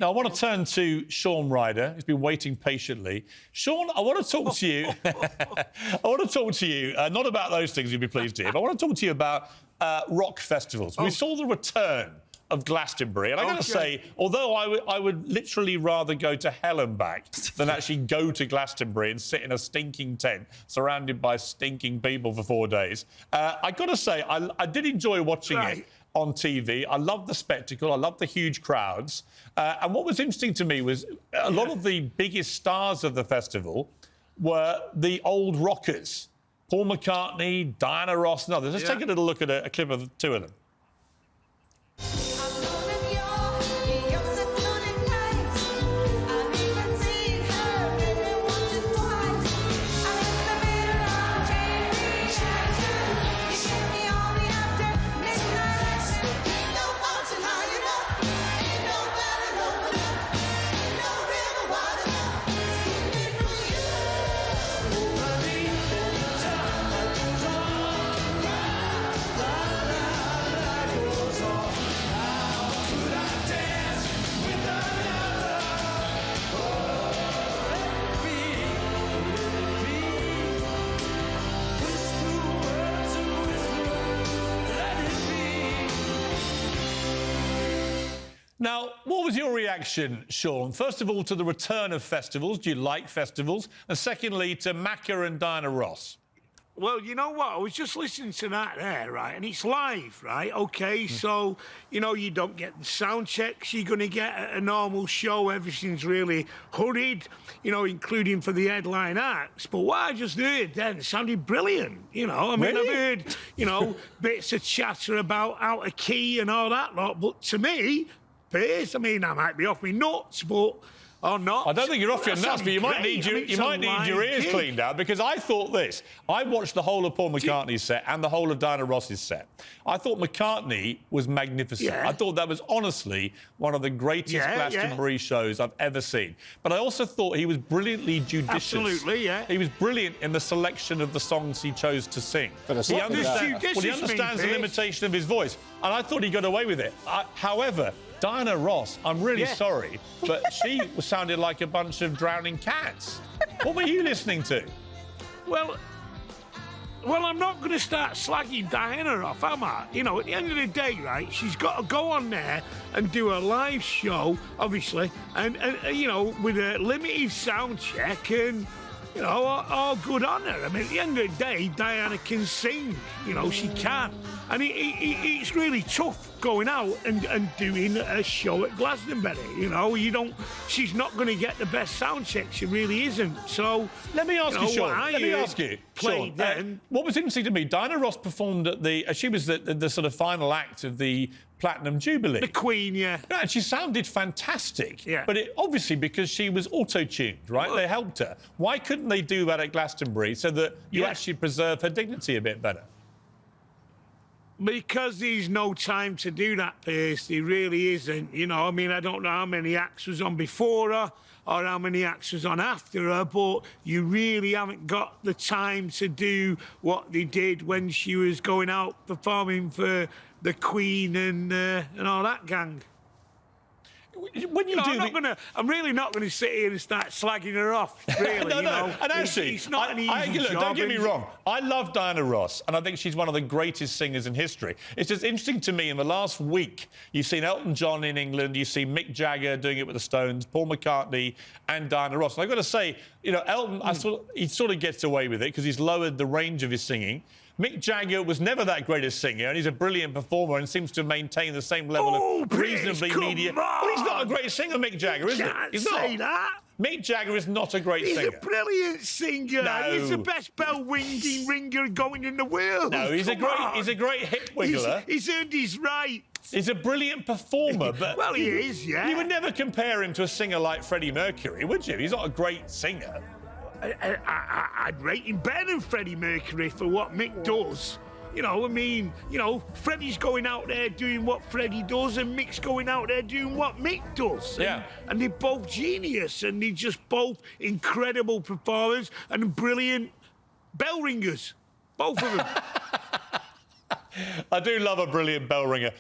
Now, I want to turn to Sean Ryder, who's been waiting patiently. Sean, I want to talk to you. Not about those things you'd be pleased to hear, but I want to talk to you about rock festivals. We saw the return of Glastonbury, and I've got to say, although I would literally rather go to hell and back than actually go to Glastonbury and sit in a stinking tent surrounded by stinking people for 4 days, I've got to say, I did enjoy watching it on TV. I loved the spectacle. I loved the huge crowds. And what was interesting to me was a lot of the biggest stars of the festival were the old rockers. Paul McCartney, Diana Ross and others. Let's take a little look at a clip of the two of them. Now, what was your reaction, Sean? First of all, to the return of festivals. Do you like festivals? And secondly, to Macca and Diana Ross. Well, you know what? I was just listening to that there, right? And it's live, right? OK, so, you know, you don't get the sound checks you're going to get at a normal show. Everything's really hurried, you know, including for the headline acts. But what I just heard then sounded brilliant, you know. I mean, Really? I've heard, you know, bits of chatter about out of key and all that lot. But to me, Piers, I mean, I might be off my nuts, but... Or not. I don't think you're off your nuts, but you might need your ears cleaned out, because I thought this. I watched the whole of Paul McCartney's set and the whole of Diana Ross's set. I thought McCartney was magnificent. I thought that was honestly one of the greatest Glastonbury shows I've ever seen. But I also thought he was brilliantly judicious. Absolutely, yeah. He was brilliant in the selection of the songs he chose to sing. He understands the limitation of his voice, and I thought he got away with it. However, Diana Ross, I'm really sorry, but she sounded like a bunch of drowning cats. What were you listening to? Well, I'm not going to start slagging Diana off, am I? You know, at the end of the day, right, she's got to go on there and do a live show, obviously, and you know, with a limited sound check and, you know, all good on her. I mean, at the end of the day, Diana can sing, you know, she can. And it's really tough going out and doing a show at Glastonbury, you know. She's not going to get the best sound check, she really isn't. So, let me ask you, Sean, then. What was interesting to me, Diana Ross performed at she was the sort of final act of the Platinum Jubilee. The Queen, and she sounded fantastic. Yeah. But obviously because she was auto-tuned, right? Well, they helped her. Why couldn't they do that at Glastonbury so that you actually preserve her dignity a bit better? Because there's no time to do that, Piers. There really isn't. You know, I mean, I don't know how many acts was on before her or how many acts was on after her, but you really haven't got the time to do what they did when she was going out performing for the Queen and all that gang. When you I'm really not going to sit here and start slagging her off, really. No. And actually, it's not an easy job. Don't get me wrong. I love Diana Ross, and I think she's one of the greatest singers in history. It's just interesting to me, in the last week, you've seen Elton John in England, you've seen Mick Jagger doing it with the Stones, Paul McCartney and Diana Ross. And I've got to say, you know, Elton, he sort of gets away with it because he's lowered the range of his singing. Mick Jagger was never that great a singer, and he's a brilliant performer and seems to maintain the same level of reasonably media. Well, he's not a great singer, Mick Jagger, is he? He's not. Say that. Mick Jagger is not a great singer. He's a brilliant singer. No. He's the best bell-ringing ringer going in the world. No, he's a great hip wiggler. He's earned his right. He's a brilliant performer, but... Well, he is, yeah. You would never compare him to a singer like Freddie Mercury, would you? He's not a great singer. I'd rate him better than Freddie Mercury for what Mick does. You know, I mean, you know, Freddie's going out there doing what Freddie does and Mick's going out there doing what Mick does. And they're both genius and they're just both incredible performers and brilliant bell ringers. Both of them. I do love a brilliant bell ringer.